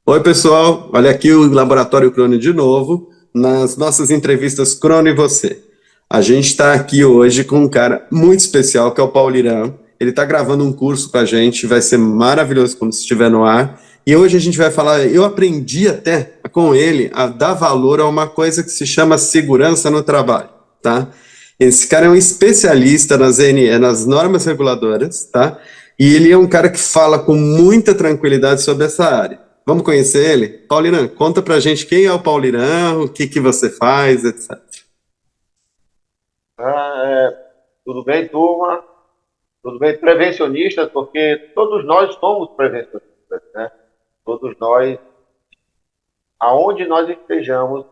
Oi, pessoal. Olha aqui o Laboratório Crono de novo, nas nossas entrevistas Crono e Você. A gente está aqui hoje com um cara muito especial, que é o Paulo Irã. Ele está gravando um curso com a gente, vai ser maravilhoso quando estiver no ar. E hoje a gente vai falar. Eu aprendi até com ele a dar valor a uma coisa que se chama segurança no trabalho, tá? Esse cara é um especialista nas normas reguladoras, tá? E ele é um cara que fala com muita tranquilidade sobre essa área. Vamos conhecer ele? Paulirã, conta pra gente quem é o Paulirã, o que que você faz, etc. Tudo bem, turma? Tudo bem, prevencionistas, porque todos nós somos prevencionistas, né? Todos nós, aonde nós estejamos,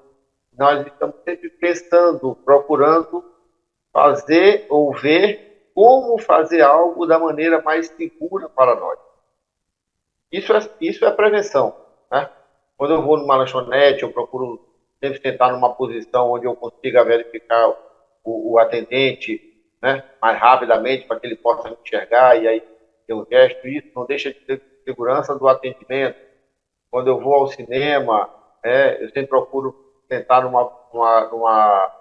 nós estamos sempre pensando, procurando fazer ou ver como fazer algo da maneira mais segura para nós. Isso é prevenção, né? Quando eu vou numa lanchonete, eu procuro sempre sentar numa posição onde eu consiga verificar o atendente, né, mais rapidamente para que ele possa me enxergar e aí eu gesto isso, não deixa de ter segurança do atendimento. Quando eu vou ao cinema, eu sempre procuro sentar numa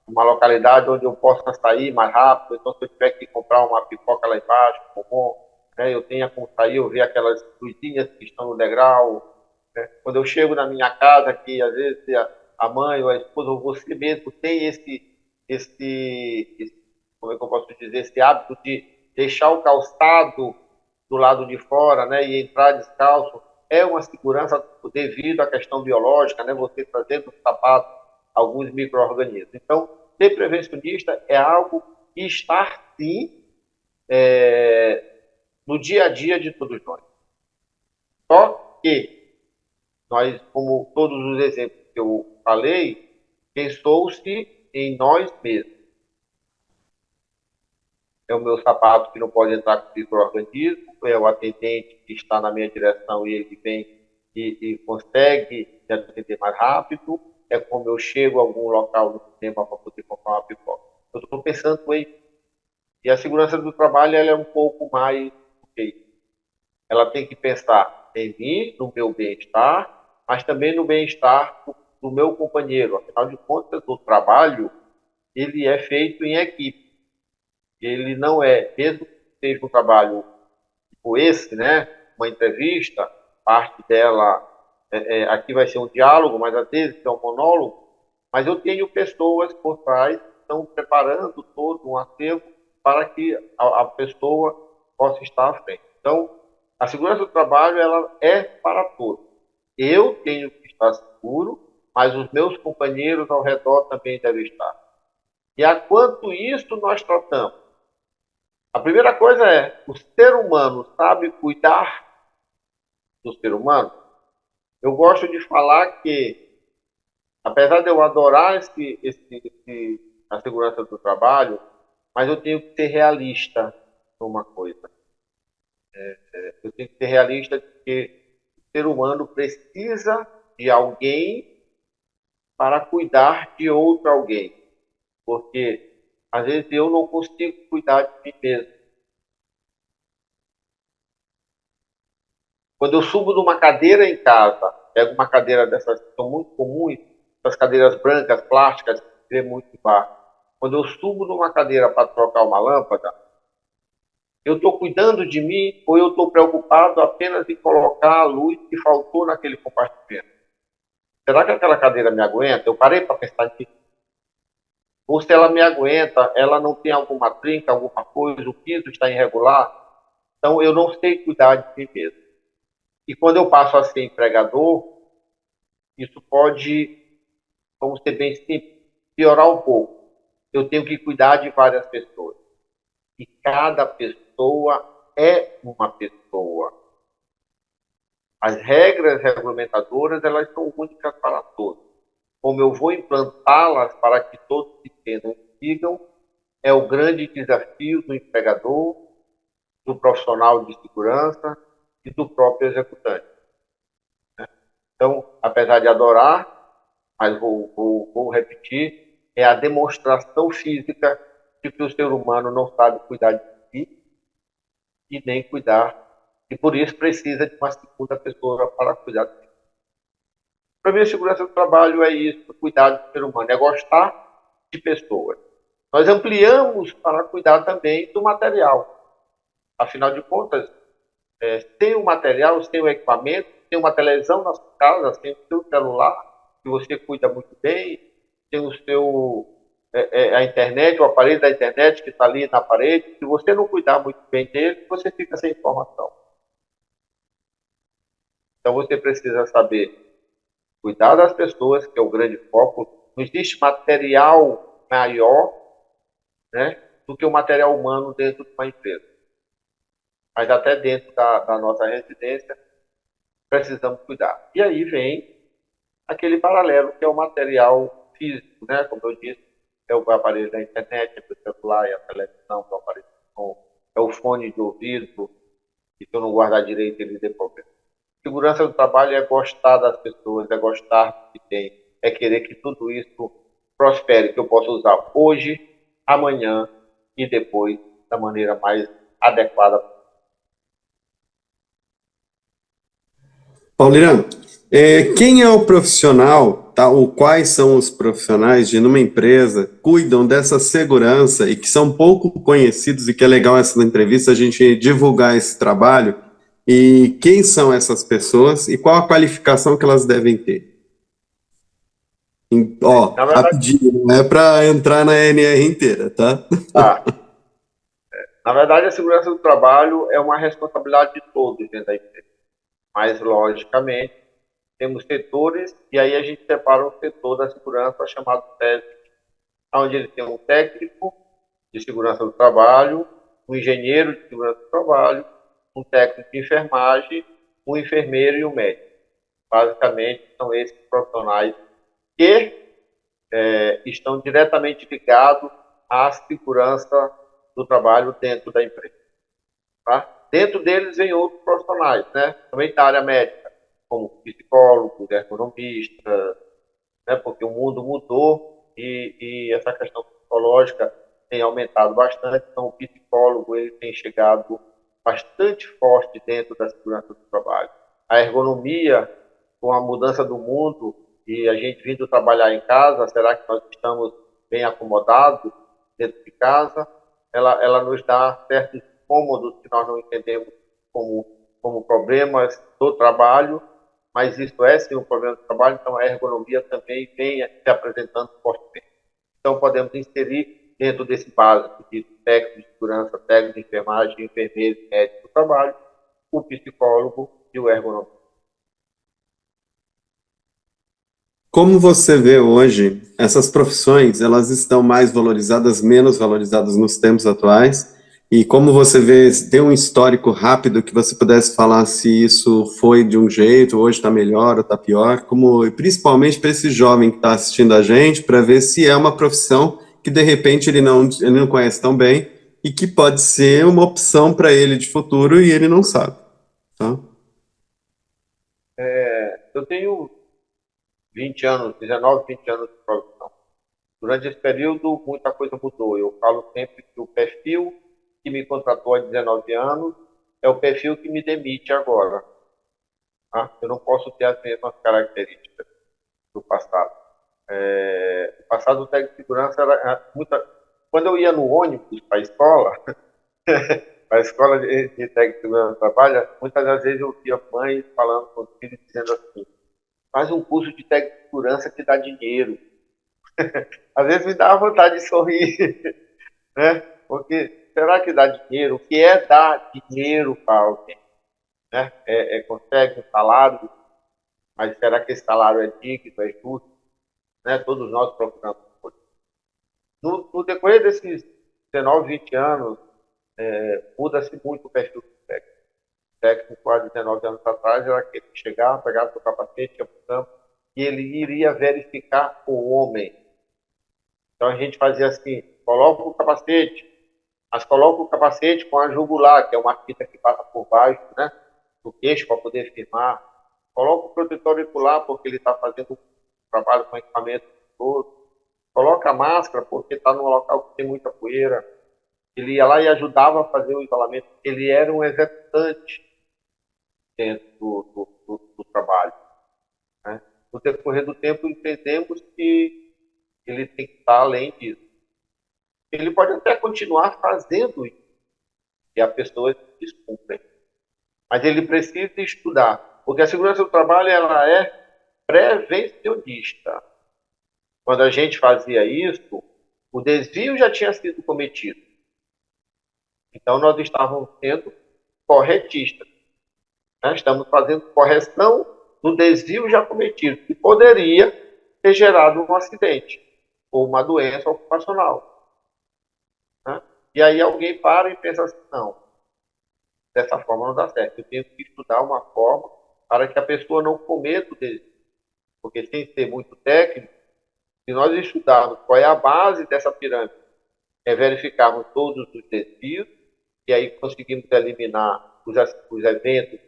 localidade onde eu possa sair mais rápido. Então, se eu tiver que comprar uma pipoca lá embaixo, bombom, eu tenha como sair, eu ver aquelas luzinhas que estão no degrau. Né? Quando eu chego na minha casa, que às vezes a mãe ou a esposa ou você mesmo tem como é que eu posso dizer, esse hábito de deixar o calçado do lado de fora, né, e entrar descalço, é uma segurança devido à questão biológica, né, você trazendo no sapato alguns micro-organismos. Então, ser prevencionista é algo que está, sim, no dia a dia de todos nós. Só que nós, como todos os exemplos que eu falei, pensou-se em nós mesmos. É o meu sapato que não pode entrar com micro-organismo, é o atendente que está na minha direção e ele vem e consegue me atender mais rápido, é como eu chego a algum local no cinema para poder comprar uma pipoca. Eu estou pensando em... E a segurança do trabalho ela é um pouco mais... Okay. Ela tem que pensar em mim, no meu bem-estar, mas também no bem-estar do meu companheiro. Afinal de contas, o trabalho ele é feito em equipe. Ele não é, mesmo que seja um trabalho tipo esse, né? Uma entrevista, parte dela, aqui vai ser um diálogo, mas às vezes é um monólogo, mas eu tenho pessoas por trás que estão preparando todo um acervo para que a pessoa possa estar à frente. Então, a segurança do trabalho ela é para todos. Eu tenho que estar seguro, mas os meus companheiros ao redor também devem estar. E a quanto isso nós tratamos? A primeira coisa é, o ser humano sabe cuidar do ser humano? Eu gosto de falar que, apesar de eu adorar a segurança do trabalho, mas eu tenho que ser realista numa coisa. Eu tenho que ser realista de que o ser humano precisa de alguém para cuidar de outro alguém. Porque, às vezes, eu não consigo cuidar de mim mesmo. Quando eu subo numa cadeira em casa, pego uma cadeira dessas que são muito comuns, essas cadeiras brancas, plásticas, que vê muito em bar. Quando eu subo numa cadeira para trocar uma lâmpada, eu estou cuidando de mim ou eu estou preocupado apenas em colocar a luz que faltou naquele compartimento? Será que aquela cadeira me aguenta? Eu parei para pensar nisso. Ou se ela me aguenta, ela não tem alguma trinca, alguma coisa, o piso está irregular? Então eu não sei cuidar de mim mesmo. E quando eu passo a ser empregador, isso pode, vamos ser bem simples, piorar um pouco. Eu tenho que cuidar de várias pessoas. E cada pessoa é uma pessoa. As regras regulamentadoras, elas são únicas para todos. Como eu vou implantá-las para que todos entendam e sigam, é o grande desafio do empregador, do profissional de segurança e do próprio executante. Então, apesar de adorar, mas vou repetir, é a demonstração física de que o ser humano não sabe cuidar de si e nem cuidar, e por isso precisa de uma segunda pessoa para cuidar de si. Para mim, a segurança do trabalho é isso, cuidar do ser humano, é gostar de pessoas. Nós ampliamos para cuidar também do material. Afinal de contas, tem o material, tem o equipamento, tem uma televisão na sua casa, tem o seu celular, que você cuida muito bem, tem o seu a internet, o aparelho da internet que está ali na parede. Se você não cuidar muito bem dele, você fica sem informação. Então você precisa saber cuidar das pessoas, que é o grande foco. Não existe material maior, né, do que o material humano dentro de uma empresa. Mas até dentro da nossa residência, precisamos cuidar. E aí vem aquele paralelo que é o material físico, né? Como eu disse, é o aparelho da internet, é o celular, é a televisão, é o aparelho de som, é o fone de ouvido, que se eu não guardar direito ele dê problema. Segurança do trabalho é gostar das pessoas, é gostar do que tem, é querer que tudo isso prospere, que eu possa usar hoje, amanhã e depois da maneira mais adequada. Paulirano, quem é o profissional, tá, ou quais são os profissionais de numa empresa cuidam dessa segurança e que são pouco conhecidos e que é legal essa entrevista a gente divulgar esse trabalho e quem são essas pessoas e qual a qualificação que elas devem ter? Ó, Na verdade, rapidinho, não é para entrar na NR inteira, tá? tá. Na verdade, a segurança do trabalho é uma responsabilidade de todos dentro da empresa. Mas, logicamente, temos setores, e aí a gente separa o setor da segurança chamado técnico, onde ele tem um técnico de segurança do trabalho, um engenheiro de segurança do trabalho, um técnico de enfermagem, um enfermeiro e um médico. Basicamente, são esses profissionais que estão diretamente ligados à segurança do trabalho dentro da empresa. Tá? Dentro deles vem outros profissionais, né? Também da área médica, como psicólogos, ergonomistas, né? Porque o mundo mudou e essa questão psicológica tem aumentado bastante, então o psicólogo ele tem chegado bastante forte dentro da segurança do trabalho. A ergonomia, com a mudança do mundo e a gente vindo trabalhar em casa, será que nós estamos bem acomodados dentro de casa? Ela nos dá certos cômodos que nós não entendemos como problemas do trabalho, mas isso é sim um problema do trabalho, então a ergonomia também vem se apresentando fortemente. Então podemos inserir dentro desse básico de técnico de segurança, técnico de enfermagem, enfermeiro, médico do trabalho, o psicólogo e o ergonomista. Como você vê hoje, essas profissões, elas estão mais valorizadas, menos valorizadas nos tempos atuais? E como você vê, tem um histórico rápido que você pudesse falar se isso foi de um jeito, hoje está melhor ou está pior, como principalmente para esse jovem que está assistindo a gente, para ver se é uma profissão que de repente ele não conhece tão bem e que pode ser uma opção para ele de futuro e ele não sabe, tá? Eu tenho 20 anos, 19, 20 anos de profissão. Durante esse período, muita coisa mudou. Eu falo sempre que o perfil que me contratou há 19 anos é o perfil que me demite agora. Tá? Eu não posso ter as mesmas características do passado. O passado do técnico de segurança era muita. Quando eu ia no ônibus para a escola, para a escola de técnico de segurança do trabalho, muitas das vezes eu via mães falando com os filhos, dizendo assim: faz um curso de técnico de segurança que dá dinheiro. Às vezes me dá vontade de sorrir, né? Porque será que dá dinheiro? O que é dar dinheiro para alguém? Né? Consegue um salário, mas será que esse salário é digno, é justo? Né? Todos nós procuramos. No decorrer desses 19, 20 anos, muda-se muito o perfil do técnico. O técnico, há 19 anos atrás, era aquele que chegava, pegava seu capacete, ia para o campo, e ele iria verificar o homem. Então a gente fazia assim, coloca o capacete, mas coloca o capacete com a jugular, que é uma fita que passa por baixo, né, do queixo para poder firmar. Coloca o protetor auricular, porque ele está fazendo um trabalho com equipamento todo. Coloca a máscara, porque está num local que tem muita poeira. Ele ia lá e ajudava a fazer o isolamento. Ele era um executante dentro do trabalho. Né? no decorrer do tempo, entendemos que ele tem que estar além disso. Ele pode até continuar fazendo isso, e a pessoa descumpre. Mas ele precisa estudar, porque a segurança do trabalho ela é prevencionista. Quando a gente fazia isso, o desvio já tinha sido cometido. Então, nós estávamos sendo corretistas. Né? Estamos fazendo correção do desvio já cometido, que poderia ter gerado um acidente ou uma doença ocupacional. Né? E aí alguém para e pensa assim, não, dessa forma não dá certo. Eu tenho que estudar uma forma para que a pessoa não cometa o desvio. Porque sem ser muito técnico, se nós estudarmos qual é a base dessa pirâmide, é verificarmos todos os desvios, e aí conseguimos eliminar os eventos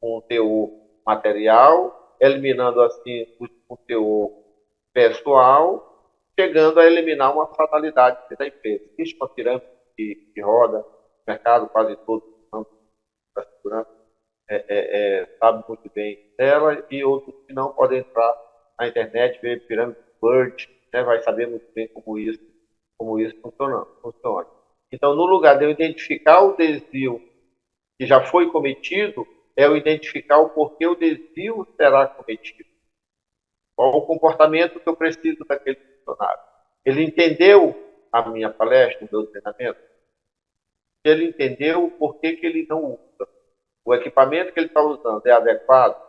com teor material, eliminando assim os com teor pessoal, chegando a eliminar uma fatalidade da empresa. Existe uma pirâmide que roda no mercado, quase todo da segurança sabe muito bem dela, e outros que não podem entrar na internet, ver pirâmide Bird, né, vai saber muito bem como isso funciona. Então, no lugar de eu identificar o desvio que já foi cometido, é eu identificar o porquê o desvio será cometido. Qual o comportamento que eu preciso daquele funcionário. Ele entendeu a minha palestra, o meu treinamento? Ele entendeu o porquê que ele não usa. O equipamento que ele está usando é adequado?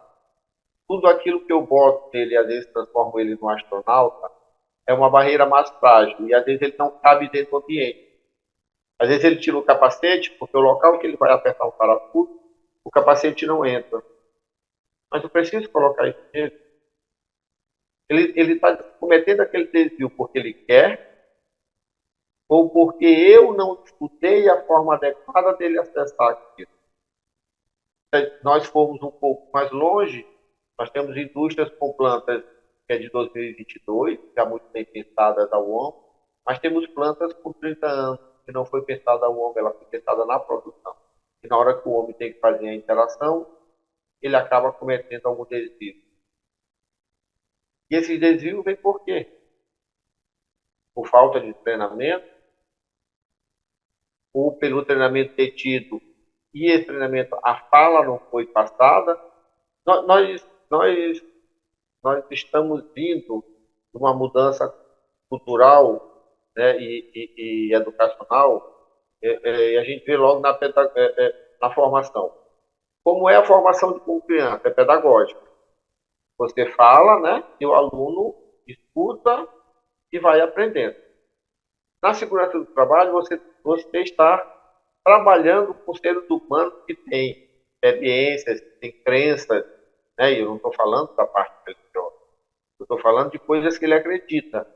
Tudo aquilo que eu boto nele, às vezes transformo ele num astronauta, é uma barreira mais frágil, e às vezes ele não cabe dentro do ambiente. Às vezes ele tira o capacete, porque o local que ele vai apertar o parafuso, o capacete não entra. Mas eu preciso colocar isso nele. Ele está cometendo aquele desvio porque ele quer, ou porque eu não estudei a forma adequada dele acessar aquilo. Se nós formos um pouco mais longe, nós temos indústrias com plantas que é de 2022, já muito bem pensadas ao homem, mas temos plantas com 30 anos, que não foi pensada ao homem, ela foi pensada na produção. E na hora que o homem tem que fazer a interação, ele acaba cometendo algum desvio. E esse desvio vem por quê? Por falta de treinamento, ou pelo treinamento ter tido, e esse treinamento, a fala não foi passada. Nós estamos vindo de uma mudança cultural, né, e educacional, e a gente vê logo na formação. Como é a formação de uma criança? É pedagógica. Você fala, né, e o aluno escuta e vai aprendendo. Na segurança do trabalho, você está trabalhando com seres humanos que têm experiências, que têm crenças, né, e eu não estou falando da parte religiosa, eu estou falando de coisas que ele acredita.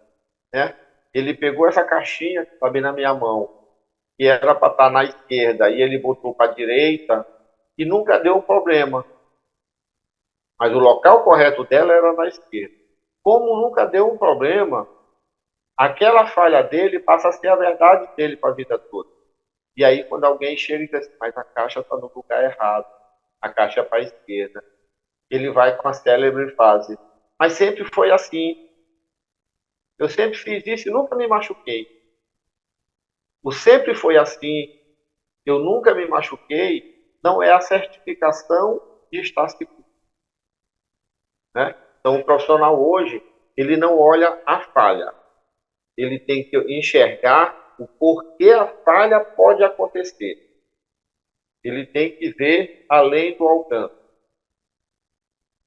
Né? Ele pegou essa caixinha que está bem na minha mão, que era para estar na esquerda, e ele botou para a direita, e nunca deu um problema. Mas o local correto dela era na esquerda. Como nunca deu um problema, aquela falha dele passa a ser a verdade dele para a vida toda. E aí, quando alguém chega e diz assim, mas a caixa está no lugar errado, a caixa é para a esquerda, ele vai com a célebre frase, mas sempre foi assim. Eu sempre fiz isso e nunca me machuquei. O sempre foi assim, eu nunca me machuquei, não é a certificação de estar seguro. Né? Então, o profissional hoje, ele não olha a falha. Ele tem que enxergar o porquê a falha pode acontecer. Ele tem que ver além do alcance.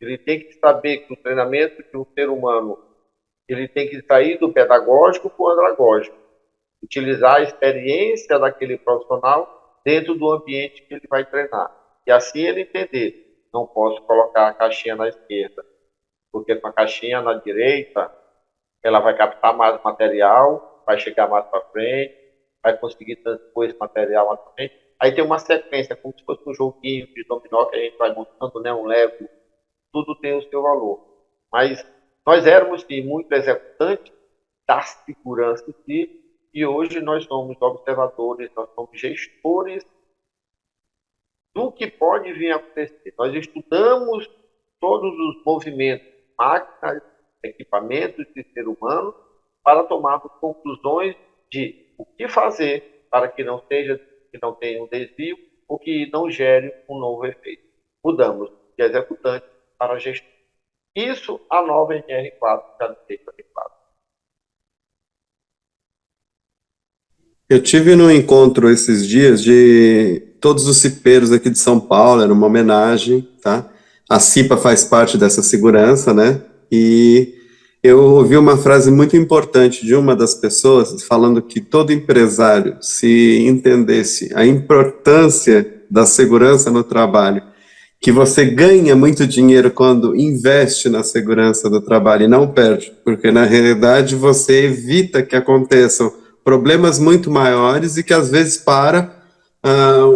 Ele tem que saber que o treinamento de um ser humano, ele tem que sair do pedagógico para o andragógico. Utilizar a experiência daquele profissional dentro do ambiente que ele vai treinar. E assim ele entender, não posso colocar a caixinha na esquerda, porque com a caixinha na direita, ela vai captar mais material, vai chegar mais para frente, vai conseguir transpor esse material mais para frente. Aí tem uma sequência, como se fosse um joguinho de dominó que a gente vai montando, né, um Lego, tudo tem o seu valor. Mas nós éramos, sim, muito executantes da segurança em si, e hoje nós somos observadores, nós somos gestores do que pode vir a acontecer. Nós estudamos todos os movimentos máquinas, equipamentos e ser humano para tomarmos conclusões de o que fazer para que não tenha um desvio ou que não gere um novo efeito. Mudamos de executante para gestor. Isso a nova NR4 já deixa bem claro. Eu tive num encontro esses dias de todos os cipeiros aqui de São Paulo, era uma homenagem, tá? A CIPA faz parte dessa segurança, né? E eu ouvi uma frase muito importante de uma das pessoas falando que todo empresário, se entendesse a importância da segurança no trabalho, que você ganha muito dinheiro quando investe na segurança do trabalho e não perde, porque na realidade você evita que aconteçam problemas muito maiores e que às vezes para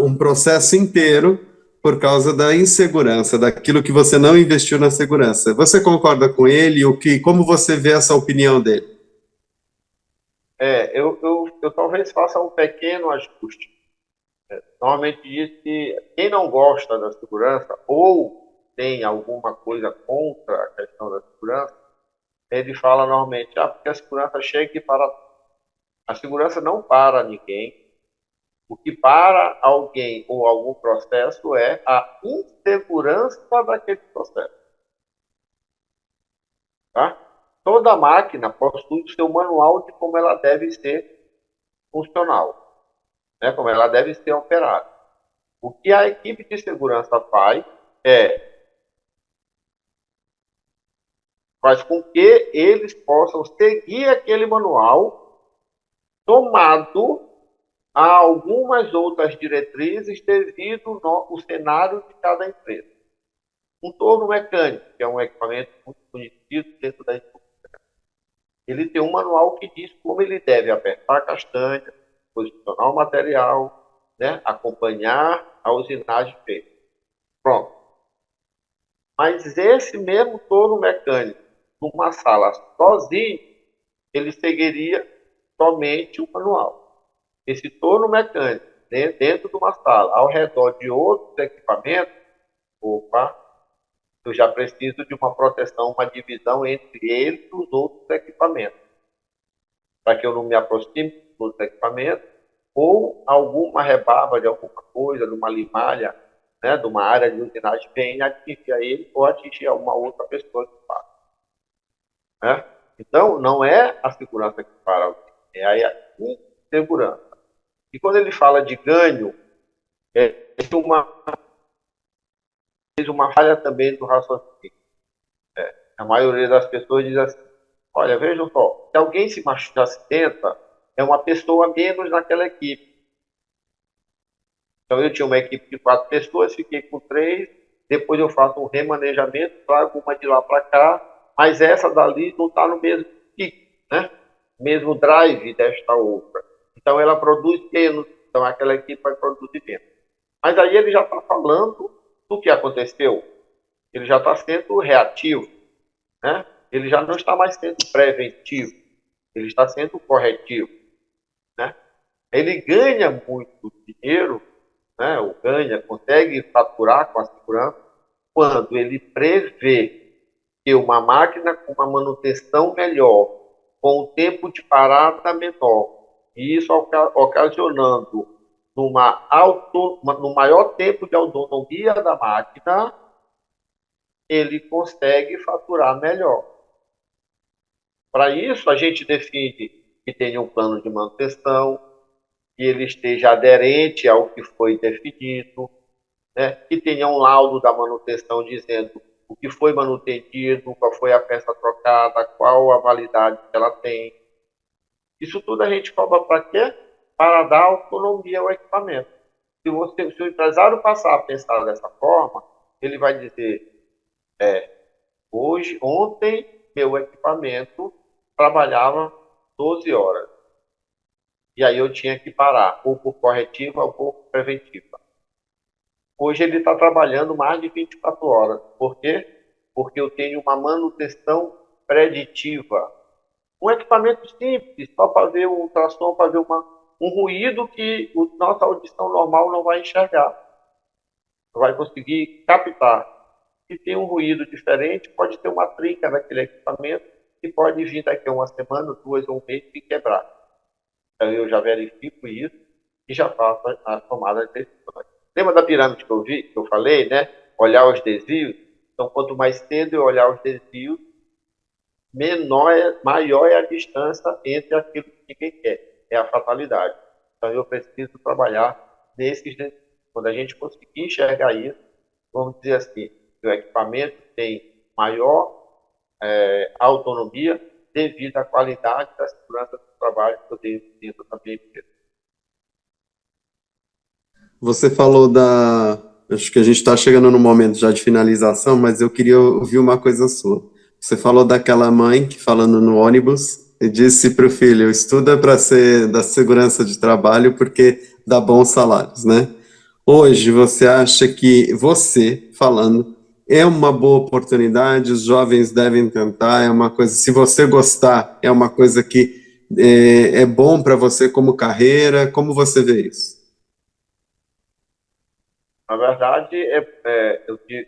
um processo inteiro por causa da insegurança, daquilo que você não investiu na segurança. Você concorda com ele? Como você vê essa opinião dele? Eu talvez faça um pequeno ajuste. Normalmente diz que quem não gosta da segurança ou tem alguma coisa contra a questão da segurança, ele fala normalmente, porque a segurança chega e para. A segurança não para ninguém. O que para alguém ou algum processo é a insegurança daquele processo. Tá? Toda máquina possui o seu manual de como ela deve ser funcional, né? Como ela deve ser operada. O que a equipe de segurança é faz com que eles possam seguir aquele manual tomado a algumas outras diretrizes devido ao cenário de cada empresa. Um torno mecânico, que é um equipamento muito conhecido dentro da indústria, ele tem um manual que diz como ele deve apertar a castanha, posicionar o material, né, acompanhar a usinagem feita. Pronto. Mas esse mesmo torno mecânico, numa sala sozinho, ele seguiria somente o manual. Esse torno mecânico, dentro de uma sala, ao redor de outros equipamentos, opa, eu já preciso de uma proteção, uma divisão entre eles e os outros equipamentos, para que eu não me aproxime dos outros equipamentos, ou alguma rebarba de alguma coisa, de uma limalha, né, de uma área de usinagem, venha atingir a ele ou atingir a uma outra pessoa que passa. Né? Então, não é a segurança que para alguém, é a insegurança. E quando ele fala de ganho, é uma falha também do raciocínio. A maioria das pessoas diz assim, olha, vejam só, se alguém se acidenta, é uma pessoa menos naquela equipe. Então eu tinha uma equipe de 4 pessoas, fiquei com 3, depois eu faço um remanejamento, trago uma de lá para cá, mas essa dali não está no mesmo pico, né? Mesmo drive desta outra. Então ela produz menos, então aquela equipe vai produzir menos. Mas aí ele já está falando do que aconteceu. Ele já está sendo reativo, né? Ele já não está mais sendo preventivo, ele está sendo corretivo, né? Ele ganha muito dinheiro, né? Ou ganha, consegue faturar com a segurança quando ele prevê que uma máquina com uma manutenção melhor, com um tempo de parada menor, e isso ocasionando no maior tempo de autonomia da máquina, ele consegue faturar melhor. Para isso, a gente define que tenha um plano de manutenção, que ele esteja aderente ao que foi definido, né? Que tenha um laudo da manutenção dizendo o que foi manutendido, qual foi a peça trocada, qual a validade que ela tem. Isso tudo a gente cobra para quê? Para dar autonomia ao equipamento. Se o empresário passar a pensar dessa forma, ele vai dizer, ontem, meu equipamento trabalhava 12 horas. E aí eu tinha que parar, ou por corretiva ou por preventiva. Hoje ele está trabalhando mais de 24 horas. Por quê? Porque eu tenho uma manutenção preditiva. Um equipamento simples, só fazer um ultrassom, fazer um ruído que a nossa audição normal não vai enxergar. Não vai conseguir captar. Se tem um ruído diferente, pode ter uma trinca naquele equipamento que pode vir daqui a uma semana, 2 ou um mês e quebrar. Então eu já verifico isso e já faço a tomada de decisões. Lembra da pirâmide que eu falei, né? Olhar os desvios. Então, quanto mais cedo eu olhar os desvios, maior é a distância entre aquilo que ninguém quer. É a fatalidade. Então, eu preciso trabalhar nesses desvios. Quando a gente conseguir enxergar isso, vamos dizer assim, o equipamento tem maior autonomia devido à qualidade da segurança do trabalho que eu tenho dentro da minha empresa. Você falou da. Acho que a gente está chegando no momento já de finalização, mas eu queria ouvir uma coisa sua. Você falou daquela mãe que, falando no ônibus, e disse para o filho: estuda para ser da segurança de trabalho porque dá bons salários, né? Hoje, você acha que você, falando, é uma boa oportunidade, os jovens devem tentar, é uma coisa, se você gostar, é uma coisa que é bom para você como carreira, como você vê isso? Na verdade,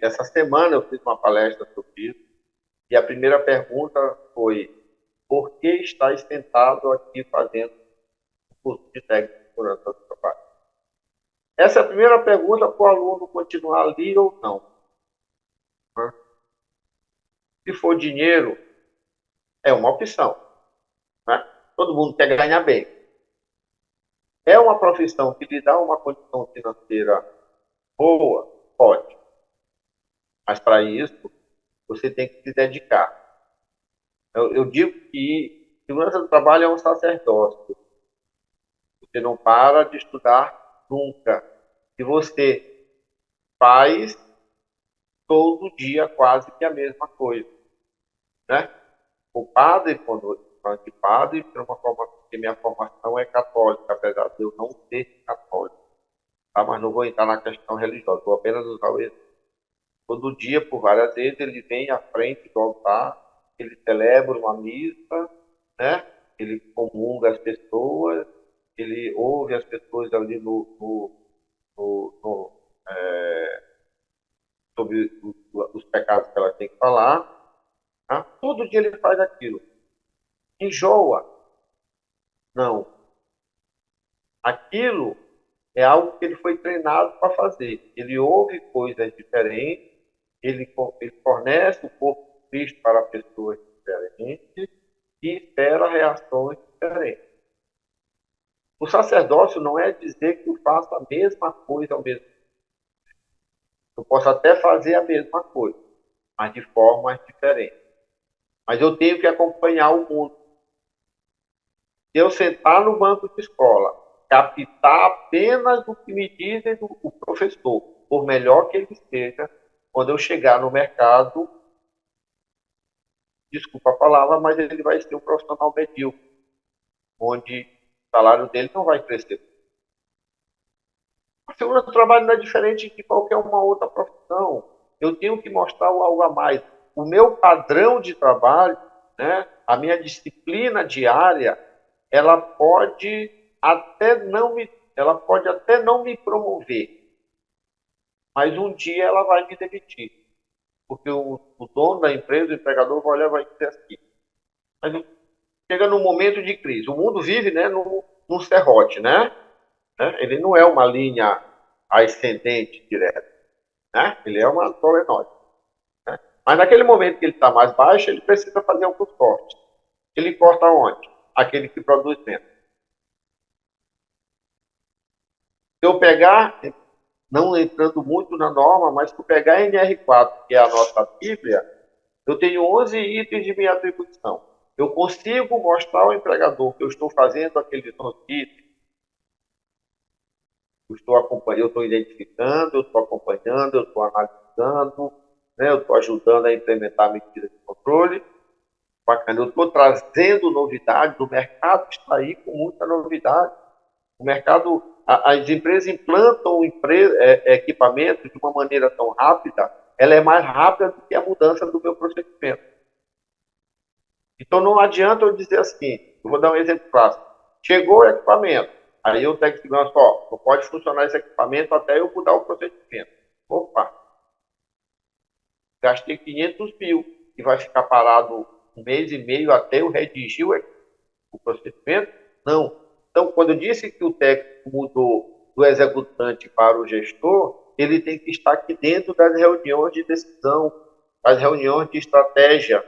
essa semana eu fiz uma palestra sobre isso e a primeira pergunta foi: por que está sentado aqui fazendo o curso de técnico de segurança do trabalho? Essa é a primeira pergunta para o aluno continuar ali ou não. Né? Se for dinheiro, é uma opção. Né? Todo mundo quer ganhar bem. É uma profissão que lhe dá uma condição financeira boa? Pode. Mas para isso, você tem que se dedicar. Eu digo que segurança do trabalho é um sacerdócio. Você não para de estudar nunca. E você faz todo dia quase que a mesma coisa. Né? O padre, quando eu falo de padre, porque minha formação é católica, apesar de eu não ser católico. Tá? Mas não vou entrar na questão religiosa, vou apenas usar o exemplo. Todo dia, por várias vezes, ele vem à frente do altar, ele celebra uma missa, né? Ele comunga as pessoas, ele ouve as pessoas ali sobre os pecados que ela tem que falar. Tá? Todo dia ele faz aquilo. Enjoa? Não. Aquilo é algo que ele foi treinado para fazer. Ele ouve coisas diferentes, ele fornece o corpo de Cristo para pessoas diferentes e espera reações diferentes. O sacerdócio não é dizer que eu faço a mesma coisa ao mesmo tempo. Eu posso até fazer a mesma coisa, mas de formas diferentes. Mas eu tenho que acompanhar o mundo. Se eu sentar no banco de escola, captar apenas o que me dizem o professor, por melhor que ele seja, quando eu chegar no mercado, desculpa a palavra, mas ele vai ser um profissional medíocre, onde o salário dele não vai crescer. A segurança do trabalho não é diferente de qualquer uma outra profissão. Eu tenho que mostrar algo a mais. O meu padrão de trabalho, né, a minha disciplina diária, ela pode ela pode até não me promover, mas um dia ela vai me demitir. Porque o dono da empresa, o empregador, vai olhar e vai dizer assim. Mas chega num momento de crise. O mundo vive, né, num serrote, né? Ele não é uma linha ascendente direta, né? Ele é uma solenoide. Né? Mas naquele momento que ele está mais baixo, ele precisa fazer alguns cortes. Ele corta onde? Aquele que produz menos. Se eu pegar, não entrando muito na norma, mas se eu pegar a NR4, que é a nossa Bíblia, eu tenho 11 itens de minha atribuição. Eu consigo mostrar ao empregador que eu estou fazendo aqueles 11 itens. Eu estou identificando, eu estou acompanhando, eu estou analisando, né? Eu estou ajudando a implementar medidas de controle. Bacana, eu estou trazendo novidades, o mercado está aí com muita novidade. O mercado, as empresas implantam equipamentos de uma maneira tão rápida, ela é mais rápida do que a mudança do meu procedimento. Então não adianta eu dizer assim, eu vou dar um exemplo clássico. Chegou o equipamento, aí eu tenho que segurar só, não pode funcionar esse equipamento até eu mudar o procedimento. Opa! Gastei 500 mil e vai ficar parado um mês e meio até eu redigir o procedimento? Não. Então, quando eu disse que o técnico mudou do executante para o gestor, ele tem que estar aqui dentro das reuniões de decisão, das reuniões de estratégia,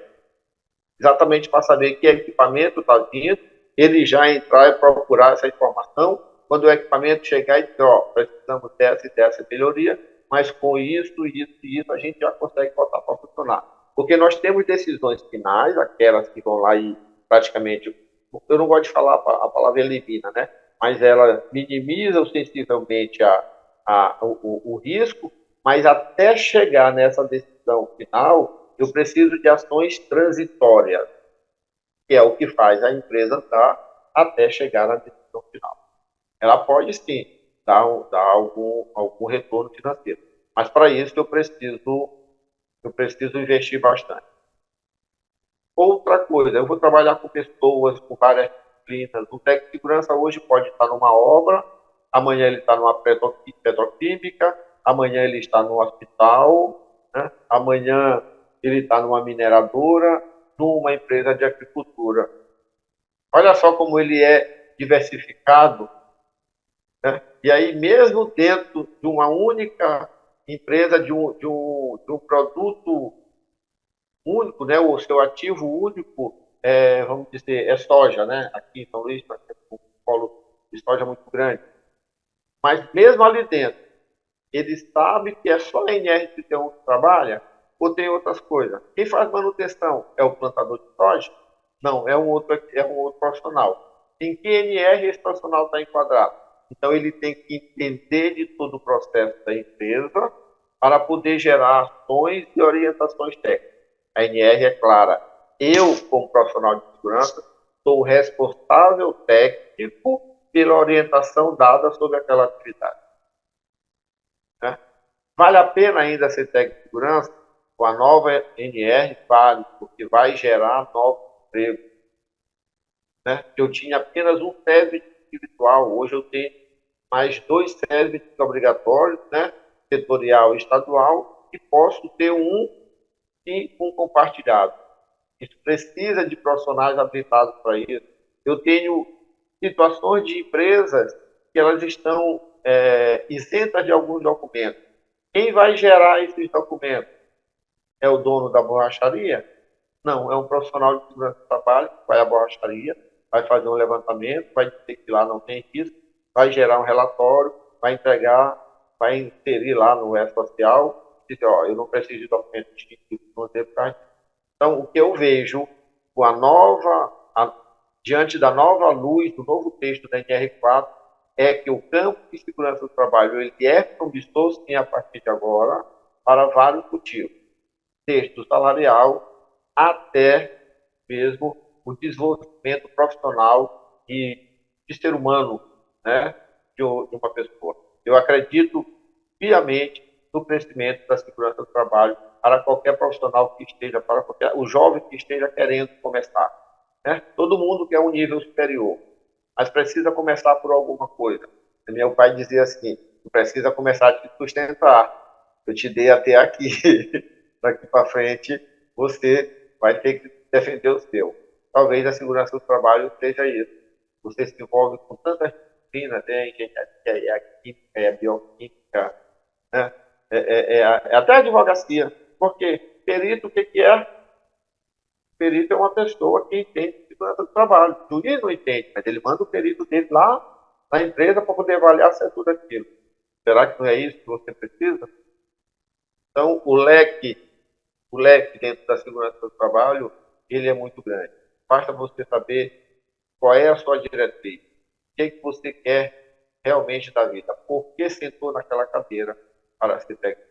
exatamente para saber que equipamento está vindo, ele já entrar e procurar essa informação. Quando o equipamento chegar e dizer, ó, precisamos dessa e dessa melhoria, mas com isso, isso e isso, a gente já consegue botar para funcionar. Porque nós temos decisões finais, aquelas que vão lá e praticamente, eu não gosto de falar a palavra elimina, né? Mas ela minimiza sensivelmente o risco, mas até chegar nessa decisão final, eu preciso de ações transitórias, que é o que faz a empresa andar até chegar na decisão final. Ela pode sim dar algum retorno financeiro, mas para isso eu preciso investir bastante. Outra coisa, eu vou trabalhar com pessoas, com várias disciplinas. O técnico de segurança hoje pode estar numa obra, amanhã ele está numa petroquímica, amanhã ele está no hospital, né? Amanhã ele está numa mineradora, numa empresa de agricultura. Olha só como ele é diversificado, né? E aí, mesmo dentro de uma única empresa, de um produto único, né? O seu ativo único, vamos dizer, é soja, né? Aqui em São Luís, nós temos um polo de soja muito grande. Mas mesmo ali dentro, ele sabe que é só a NR31 que trabalha ou tem outras coisas. Quem faz manutenção é o plantador de soja? Não, é um outro profissional. Em que NR esse profissional está enquadrado? Então, ele tem que entender de todo o processo da empresa para poder gerar ações e orientações técnicas. A NR é clara. Eu, como profissional de segurança, sou o responsável técnico pela orientação dada sobre aquela atividade. Né? Vale a pena ainda ser técnico de segurança? Com a nova NR, vale, porque vai gerar novos empregos. Né? Eu tinha apenas um serviço individual, hoje eu tenho mais 2 serviços obrigatórios, né? Setorial e estadual, e posso ter um e um compartilhado. Isso precisa de profissionais habilitados para isso. Eu tenho situações de empresas que elas estão isentas de alguns documentos. Quem vai gerar esses documentos? É o dono da borracharia? Não, é um profissional de segurança do trabalho que vai à borracharia, vai fazer um levantamento, vai dizer que lá não tem risco, vai gerar um relatório, vai entregar, vai inserir lá no E-Social, dizer, ó, eu não preciso de documento distintivo, não tem por. Então, o que eu vejo com diante da nova luz, do novo texto da NR4, é que o campo de segurança do trabalho ele é promissor, sim, a partir de agora, para vários motivos. Texto salarial, até mesmo o desenvolvimento profissional e de ser humano, né, de uma pessoa. Eu acredito piamente no crescimento da segurança do trabalho para qualquer profissional que esteja, o jovem que esteja querendo começar. Né? Todo mundo quer um nível superior, mas precisa começar por alguma coisa. Meu pai dizia assim, precisa começar a te sustentar. Eu te dei até aqui. Daqui para frente, você vai ter que defender o seu. Talvez a segurança do trabalho seja isso. Você se envolve com tantas disciplinas, né? A engenharia, a química, a bioquímica, né? Até a advocacia. Porque perito, o que é? Perito é uma pessoa que entende de segurança do trabalho. O juiz não entende, mas ele manda o perito dele lá na empresa para poder avaliar se é tudo aquilo. Será que não é isso que você precisa? Então, o leque dentro da segurança do trabalho, ele é muito grande. Basta você saber qual é a sua diretriz, o que, que você quer realmente da vida, por que sentou naquela cadeira para ser técnico.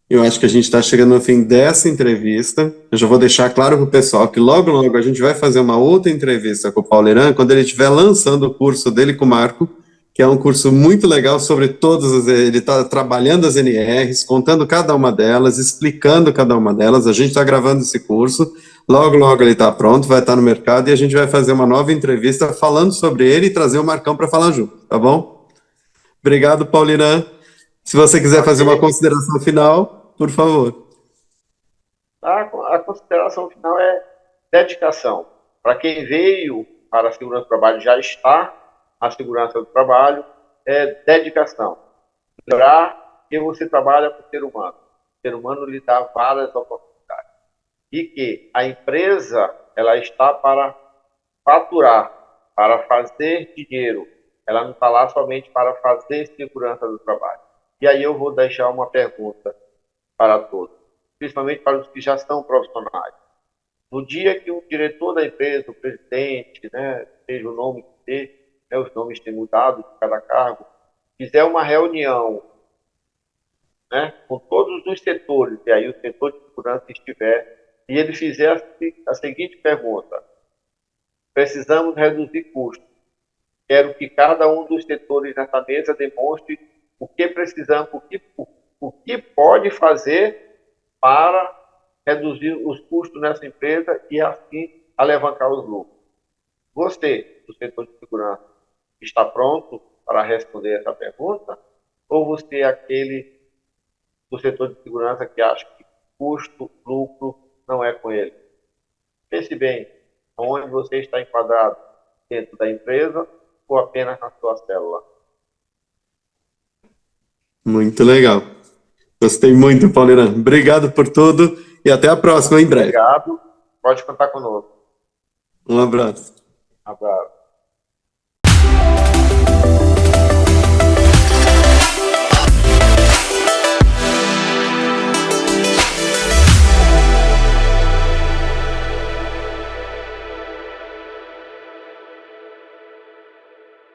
Eu acho que a gente está chegando no fim dessa entrevista. Eu já vou deixar claro para o pessoal que logo, logo a gente vai fazer uma outra entrevista com o Paulo Iran, quando ele estiver lançando o curso dele com o Marco, que é um curso muito legal sobre todas as. Ele está trabalhando as NRs, contando cada uma delas, explicando cada uma delas. A gente está gravando esse curso. Logo, logo ele está pronto, vai estar no mercado e a gente vai fazer uma nova entrevista falando sobre ele e trazer o Marcão para falar junto, tá bom? Obrigado, Paulo Iran. Se você quiser fazer uma Ok? consideração final, por favor. A consideração final é dedicação. Para quem veio para a segurança do trabalho, já está na segurança do trabalho, é dedicação. Lembrar que você trabalha com o ser humano. O ser humano lhe dá várias oportunidades. E que a empresa ela está para faturar, para fazer dinheiro. Ela não está lá somente para fazer segurança do trabalho. E aí eu vou deixar uma pergunta para todos, principalmente para os que já são profissionais. No dia que o diretor da empresa, o presidente, né, seja o nome que seja, né, os nomes têm mudado de cada cargo, fizer uma reunião, né, com todos os setores, e aí o setor de segurança estiver, e ele fizer a seguinte pergunta: precisamos reduzir custos. Quero que cada um dos setores nessa mesa demonstre o que precisamos, o que pode fazer para reduzir os custos nessa empresa e, assim, alavancar os lucros. Você, do setor de segurança, está pronto para responder essa pergunta? Ou você é aquele do setor de segurança que acha que custo, lucro não é com ele? Pense bem, onde você está enquadrado, dentro da empresa ou apenas na sua célula? Muito legal. Gostei muito, Paulirão. Obrigado por tudo e até a próxima, em breve. Obrigado, pode contar conosco. Um abraço. Abraço.